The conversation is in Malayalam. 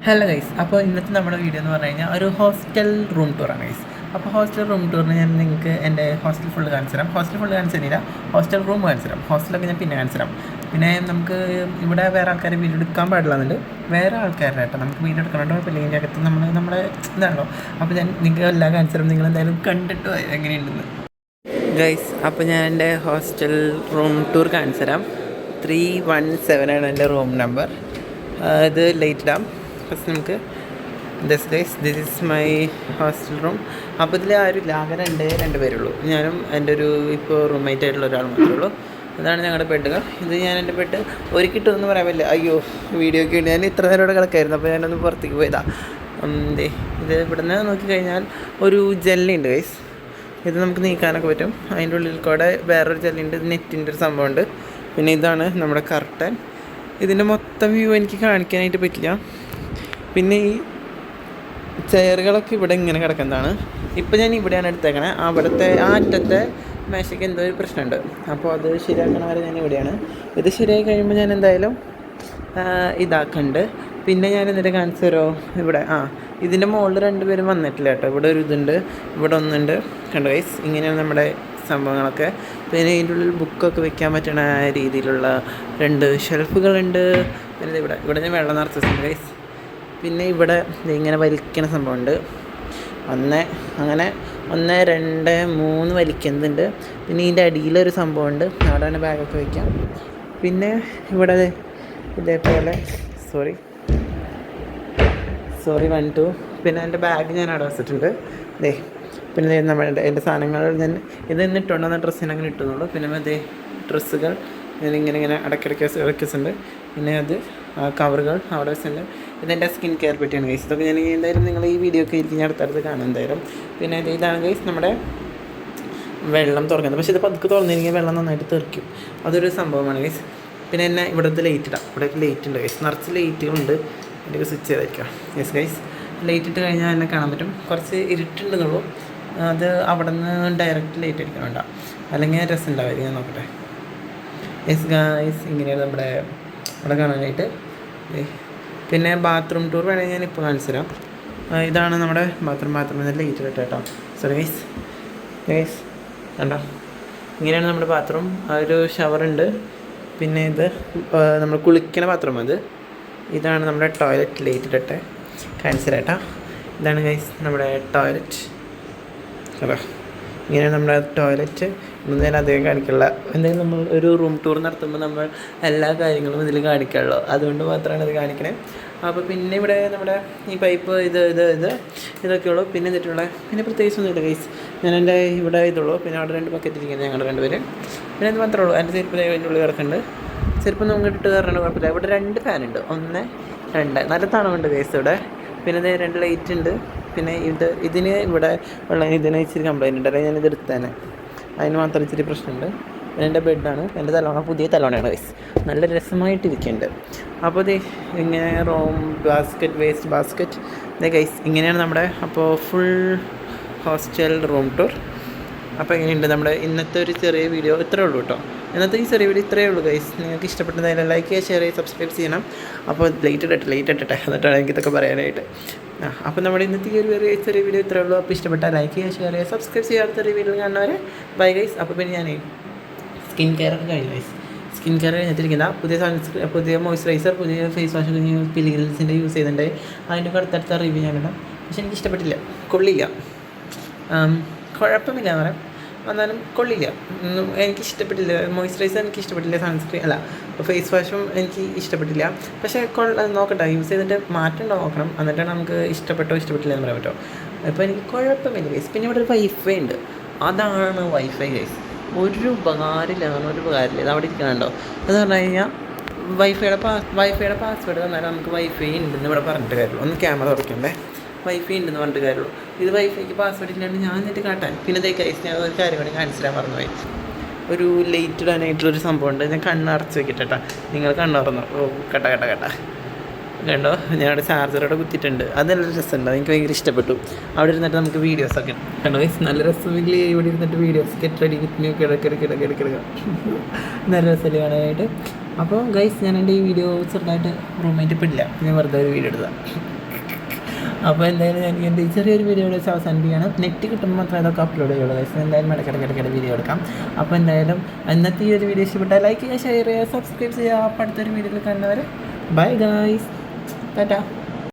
ഹലോ ഗൈസ്, അപ്പോൾ ഇന്നത്തെ നമ്മുടെ വീഡിയോ എന്ന് പറഞ്ഞു കഴിഞ്ഞാൽ ഒരു ഹോസ്റ്റൽ റൂം ടൂറാണ് ഗൈസ്. അപ്പോൾ ഹോസ്റ്റൽ റൂം ടൂറിന് ഞാൻ നിങ്ങൾക്ക് എൻ്റെ ഹോസ്റ്റൽ ഫുള്ള് കാണിച്ചു തരാം. ഹോസ്റ്റൽ ഫുള്ള് കാണിച്ചു തരില്ല, ഹോസ്റ്റൽ റൂം കാണിച്ചു തരാം. ഹോസ്റ്റലൊക്കെ ഞാൻ പിന്നെ കാണിച്ചു തരാം. പിന്നെ നമുക്ക് ഇവിടെ വേറെ ആൾക്കാർ വീഡിയോ എടുക്കാൻ പാടില്ലെന്നുണ്ട്. വേറെ ആൾക്കാരുടെ കേട്ടോ നമുക്ക് വീഡിയോ എടുക്കണോ പിന്നെ ഇതിൻ്റെ അകത്ത് നമ്മളെ ഇതാണല്ലോ. അപ്പോൾ ഞാൻ നിങ്ങൾക്ക് എല്ലാം കാണിച്ചു തരാം. നിങ്ങൾ എന്തായാലും കണ്ടിട്ട് എങ്ങനെയുണ്ടെന്ന് ഗൈസ്. അപ്പോൾ ഞാൻ എൻ്റെ ഹോസ്റ്റൽ റൂം ടൂർ കാണിച്ചു തരാം. 317 ആണ് എൻ്റെ റൂം നമ്പർ. ഇത് ലേറ്റ് ഇടാം. ഫസ്റ്റ് നമുക്ക് this is my hostel room. അപ്പോൾ ഇതിൽ ആരുമില്ല, ആകെ രണ്ട് പേരുള്ളൂ. ഞാനും എൻ്റെ ഒരു ഇപ്പോൾ റൂംമേറ്റ് ആയിട്ടുള്ള ഒരാൾ മാത്രമേ ഉള്ളൂ. ഇതാണ് ഞങ്ങളുടെ ബെഡുകൾ. ഇത് ഞാൻ എൻ്റെ ബെഡ് ഒരുക്കിയിട്ടൊന്നും പറയാൻ പറ്റില്ല. അയ്യോ, വീഡിയോ ഒക്കെ ഉണ്ട്. ഞാൻ ഇത്ര നേരം ഇവിടെ കിടക്കായിരുന്നു, അപ്പോൾ ഞാനൊന്ന് പുറത്തേക്ക് പോയതാ. ഇത് ഇവിടെ നിന്ന് നോക്കിക്കഴിഞ്ഞാൽ ഒരു ജെല്ലുണ്ട് ഗൈസ്. ഇത് നമുക്ക് നീക്കാനൊക്കെ പറ്റും. അതിൻ്റെ ഉള്ളിൽ കൂടെ വേറൊരു ജെല്ലുണ്ട്. നെറ്റിൻ്റെ ഒരു സംഭവമുണ്ട്. പിന്നെ ഇതാണ് നമ്മുടെ കർട്ടൻ. ഇതിൻ്റെ മൊത്തം വ്യൂ എനിക്ക് കാണിക്കാനായിട്ട് പറ്റില്ല. പിന്നെ ഈ ചെയറുകളൊക്കെ ഇവിടെ ഇങ്ങനെ കിടക്കുന്നതാണ്. ഇപ്പോൾ ഞാൻ ഇവിടെയാണ് എടുത്തേക്കണേ. അവിടുത്തെ ആ അറ്റത്തെ മേശയ്ക്ക് എന്തോ ഒരു പ്രശ്നമുണ്ട്. അപ്പോൾ അത് ശരിയാക്കണ വരെ ഞാൻ ഇവിടെയാണ്. ഇത് ശരിയായി കഴിയുമ്പോൾ ഞാൻ എന്തായാലും ഇതാക്കുന്നുണ്ട്. പിന്നെ ഞാൻ എന്നിട്ട് കാണിച്ചു തരുമോ? ഇവിടെ ഇതിൻ്റെ മുകളിൽ 2 പേരും വന്നിട്ടില്ല കേട്ടോ. ഇവിടെ ഒരു ഇതുണ്ട്, ഇവിടെ ഒന്നുണ്ട്. കണ്ടോ ഗൈസ്, ഇങ്ങനെയാണ് നമ്മുടെ സംഭവങ്ങളൊക്കെ. പിന്നെ ഇതിൻ്റെ ഉള്ളിൽ ബുക്കൊക്കെ വെക്കാൻ പറ്റുന്ന രീതിയിലുള്ള 2 ഷെൽഫുകളുണ്ട്. പിന്നെ ഇവിടെ ഞാൻ വെള്ളം നിറച്ചിട്ടുണ്ട് ഗൈസ്. പിന്നെ ഇവിടെ ഇങ്ങനെ വലിക്കണ സംഭവമുണ്ട്. 1 2 3 വലിക്കുന്നുണ്ട്. പിന്നെ ഇതിൻ്റെ അടിയിലൊരു സംഭവമുണ്ട്, അവിടെ തന്നെ ബാഗൊക്കെ വയ്ക്കാം. പിന്നെ ഇവിടെ ഇതേപോലെ സോറി 1 2 പിന്നെ എൻ്റെ ബാഗ് ഞാൻ അവിടെ വെച്ചിട്ടുണ്ട്. പിന്നെ എൻ്റെ സാധനങ്ങൾ ഞാൻ ഇത് ഇട്ടുകൊണ്ടുവന്ന ഡ്രസ്സ് ഞാൻ അങ്ങനെ ഇട്ടുന്നുള്ളൂ. പിന്നെ ഡ്രസ്സുകൾ ഞാൻ ഇങ്ങനെ ഇടയ്ക്കിടയ്ക്ക് വെക്കുന്നുണ്ട്. പിന്നെ അത് കവറുകൾ അവിടെ വെച്ചിട്ടുണ്ട്. ഇതെൻ്റെ സ്കിൻ കെയർ പെട്ടിയാണ് ഗൈസ്. ഇതൊക്കെ ഞാൻ എന്തായാലും നിങ്ങൾ ഈ വീഡിയോ ഒക്കെ ആയിരിക്കും ഞാൻ അടുത്തടുത്ത് കാണും എന്തായാലും. പിന്നെ ഇതാണ് ഗൈസ് നമ്മുടെ വെള്ളം തുറക്കുന്നത്. പക്ഷേ ഇത് പതുക്കെ തുറന്നിരിക്കുക വെള്ളം നന്നായിട്ട് തെറിക്കും. അതൊരു സംഭവമാണ് ഗൈസ്. പിന്നെ എന്നെ ഇവിടുത്തെ ലൈറ്റ് ഇടാം. ഇവിടെയൊക്കെ ലൈറ്റ് ഉണ്ട് ഗൈസ്, നിറച്ച് ലൈറ്റുകളുണ്ട്. എൻ്റെ സ്വിച്ച് ചെയ്തായിരിക്കാം യെസ് ഗൈസ്. ലൈറ്റ് ഇട്ട് കഴിഞ്ഞാൽ എന്നെ കാണാൻ പറ്റും. കുറച്ച് ഇരുട്ടുണ്ടെന്നുള്ളൂ. അത് അവിടെ നിന്ന് ഡയറക്റ്റ് ലൈറ്റ് അടിക്കണണ്ട, അല്ലെങ്കിൽ രസം ഉണ്ടാവും. ഞാൻ നോക്കട്ടെ. യെസ് ഗൈസ്, ഇങ്ങനെയാണ് നമ്മുടെ ഇവിടെ കാണാനായിട്ട്. പിന്നെ ബാത്റൂം ടൂർ വേണമെങ്കിൽ ഞാൻ ഇപ്പോൾ കാണിച്ചു തരാം. ഇതാണ് നമ്മുടെ ബാത്റൂമിൽ ലൈറ്റ് ഇട്ട് കേട്ടോ. സോറി ഗൈസ് കണ്ടോ, ഇങ്ങനെയാണ് നമ്മുടെ ബാത്റൂം. ഒരു ഷവറുണ്ട്. പിന്നെ ഇത് നമ്മൾ കുളിക്കണ ബാത്റൂം. ഇതാണ് നമ്മുടെ ടോയ്ലറ്റ്. ലൈറ്റ് ഇട്ടെ കാണിച്ചു തരാം കേട്ടോ. ഇതാണ് ഗൈസ് നമ്മുടെ ടോയ്ലറ്റ്. ഹലോ, ഇങ്ങനെയാണ് നമ്മുടെ ടോയ്ലറ്റ്. ഒന്നും ഞാൻ അധികം കാണിക്കില്ല. എന്തായാലും നമ്മൾ ഒരു റൂം ടൂർ നടത്തുമ്പോൾ നമ്മൾ എല്ലാ കാര്യങ്ങളും ഇതിൽ കാണിക്കാനുള്ളൂ, അതുകൊണ്ട് മാത്രമാണ് ഇത് കാണിക്കണേ. അപ്പോൾ പിന്നെ ഇവിടെ നമ്മുടെ ഈ പൈപ്പ് ഇതൊക്കെ ഉള്ളൂ. പിന്നെ പിന്നെ പ്രത്യേകിച്ചൊന്നുമില്ല ഗൈസ്. ഞാൻ എൻ്റെ ഇവിടെ ഇതുള്ളൂ. പിന്നെ അവിടെ 2 ബക്കറ്റ് ഇരിക്കുന്നത് ഞങ്ങൾ 2 പേര്. പിന്നെ ഇത് മാത്രമേ ഉള്ളൂ. എൻ്റെ ചെരുപ്പ് അതിൻ്റെ ഉള്ളിൽ കിടക്കുന്നുണ്ട്. ചെരുപ്പ് നമുക്ക് ഇട്ട് കയറേണ്ട കുഴപ്പമില്ല. ഇവിടെ 2 ഫാനുണ്ട്. 1 2 നല്ല തണവുണ്ട് ഗൈസ് ഇവിടെ. പിന്നെ 2 ലൈറ്റ് ഉണ്ട്. പിന്നെ ഇതിന് ഇവിടെ ഇതിന് ഇച്ചിരി കംപ്ലൈൻറ്റ് ഉണ്ട്. അല്ലെങ്കിൽ ഞാനിത് എടുത്തേനെ. അതിന് മാത്രം ഇച്ചിരി പ്രശ്നമുണ്ട്. പിന്നെ എൻ്റെ ബെഡാണ്. എൻ്റെ തലോണ പുതിയ തലോണയാണ് ഗൈസ്. നല്ല രസമായിട്ടിരിക്കുന്നുണ്ട്. അപ്പോൾ ഇങ്ങനെ വേസ്റ്റ് ബാസ്ക്കറ്റ് ഗൈസ്. ഇങ്ങനെയാണ് നമ്മുടെ അപ്പോൾ ഫുൾ ഹോസ്റ്റൽ റൂം ടൂർ. അപ്പോൾ എങ്ങനെയുണ്ട് നമ്മുടെ ഇന്നത്തെ ഒരു ചെറിയ വീഡിയോ? ഇത്രയേ ഉള്ളൂ കേട്ടോ. ഇന്നത്തെ ഈ ചെറിയ വീഡിയോ ഇത്രയേ ഉള്ളൂ ഗൈസ്. നിങ്ങൾക്ക് ഇഷ്ടപ്പെട്ടതായാലും ലൈക്ക് ചെയ്യുക, ഷെയർ ചെയ്യുക, സബ്സ്ക്രൈബ് ചെയ്യണം. അപ്പോൾ ലൈറ്റ് ഇട്ടട്ടെ എന്നിട്ടാണ് എനിക്കിതൊക്കെ പറയാനായിട്ട്. അപ്പോൾ നമ്മുടെ ഇന്നത്തെ ഈ ഒരു ചെറിയ വീഡിയോ ഇത്രയേ ഉള്ളൂ. അപ്പോൾ ഇഷ്ടപ്പെട്ടാൽ ലൈക്ക് ചെയ്യുക, ഷെയർ ചെയ്യുക, സബ്സ്ക്രൈബ് ചെയ്യുക. അടുത്തൊരു വീഡിയോ കാണുന്നവരെ ബൈ ഗൈസ്. അപ്പോൾ പിന്നെ ഞാൻ സ്കിൻ കെയർ ഒക്കെ കഴിഞ്ഞു ഗൈസ്. സ്കിൻ കെയർ കഴിഞ്ഞിട്ടിരിക്കുന്ന പുതിയ മോയ്സ്ചറൈസർ, പുതിയ ഫേസ് വാഷ് പിലിഗ്രിൽസിൻ്റെ യൂസ് ചെയ്തിട്ടുണ്ട്. അതിൻ്റെ അടുത്തടുത്ത റിവ്യൂ ഞാൻ ഇടാം. പക്ഷെ എനിക്ക് ഇഷ്ടപ്പെട്ടില്ല, കൊള്ളില്ല. കുഴപ്പമില്ല എന്ന് പറയാം, എന്നാലും കൊള്ളില്ല. എനിക്കിഷ്ടപ്പെട്ടില്ല. മോയ്സ്ചറൈസർ എനിക്ക് ഇഷ്ടപ്പെട്ടില്ല. സൺസ്ക്രീൻ ഫേസ് വാഷും എനിക്ക് ഇഷ്ടപ്പെട്ടില്ല. പക്ഷേ നോക്കട്ടെ, യൂസ് ചെയ്തിട്ട് മാറ്റം നോക്കണം. എന്നിട്ടാണ് നമുക്ക് ഇഷ്ടപ്പെട്ടില്ല എന്ന് പറയാൻ പറ്റുമോ. അപ്പോൾ എനിക്ക് കുഴപ്പമില്ല ഗൈസ്. പിന്നെ ഇവിടെ ഒരു വൈഫൈ ഉണ്ട്. അതാണ് വൈഫൈ ഗൈസ്. ഒരു ഉപകാരമില്ല. ഇത് അവിടെ ഇരിക്കണുണ്ടോ? അത് പറഞ്ഞു കഴിഞ്ഞാൽ വൈഫൈയുടെ പാസ്വേഡ് തന്നാൽ നമുക്ക് വൈഫൈ ഉണ്ടെന്ന് ഇവിടെ പറഞ്ഞിട്ട് കാര്യമുള്ളൂ. ഒന്ന് ക്യാമറ തുറക്കണ്ടേ. വൈഫൈ ഉണ്ടെന്ന് പറഞ്ഞിട്ട് കാര്യമുള്ളൂ. ഇത് വൈഫൈക്ക് പാസ്വേഡ് ഇല്ലാണ്ട് ഞാൻ എന്നിട്ട് കാട്ടാൻ. പിന്നെ കൈസ് ഞാൻ ഒരു കാര്യം കൂടി കാണിച്ചു തരാൻ മറന്നുപോയി. ഒരു ലൈറ്റ് ഇടാനായിട്ടുള്ളൊരു സംഭവമുണ്ട്. ഞാൻ കണ്ണടച്ച് വെക്കിട്ടാ. നിങ്ങൾ കണ്ണുറന്നു. കട്ട കണ്ടോ, ഞാനവിടെ ചാർജറോടെ കുത്തിയിട്ടുണ്ട്. അത് നല്ല രസമുണ്ട്. എനിക്ക് ഭയങ്കര ഇഷ്ടപ്പെട്ടു. അവിടെ ഇരുന്നിട്ട് നമുക്ക് വീഡിയോസൊക്കെ കണ്ടോ ഗൈസ്. നല്ല രസമില്ലേ ഇവിടെ ഇരുന്നിട്ട് videos get ready with new കിടക്കുക നല്ല രസമല്ലേ കാണാനായിട്ട്. അപ്പോൾ ഗൈസ് ഞാൻ എൻ്റെ ഈ വീഡിയോ ചെറുതായിട്ട് റൂംമേറ്റ് ഇപ്പം ഇല്ല, ഞാൻ വെറുതെ ഒരു വീഡിയോ എടുത്തതാണ്. അപ്പോൾ എന്തായാലും ഞാൻ എൻ്റെ ഈ ചെറിയൊരു വീഡിയോ വെച്ച് അവസാനിപ്പിക്കുകയാണ്. നെറ്റ് കിട്ടുമ്പോൾ മാത്രമേ അതൊക്കെ അപ്ലോഡ് ചെയ്യുള്ളൂ ഗൈസ്. എന്തായാലും ഇടയ്ക്കിടയ്ക്ക് വീഡിയോ എടുക്കാം. അപ്പോൾ എന്തായാലും ഇന്നത്തെ ഈ ഒരു വീഡിയോ ഇഷ്ടപ്പെട്ടാൽ ലൈക്ക് ചെയ്യുക, ഷെയർ ചെയ്യുക, സബ്സ്ക്രൈബ് ചെയ്യുക. അപ്പോൾ അടുത്തൊരു വീഡിയോയിൽ കാണുന്നവരെ ബൈ ഗൈസ്, ടാറ്റാ.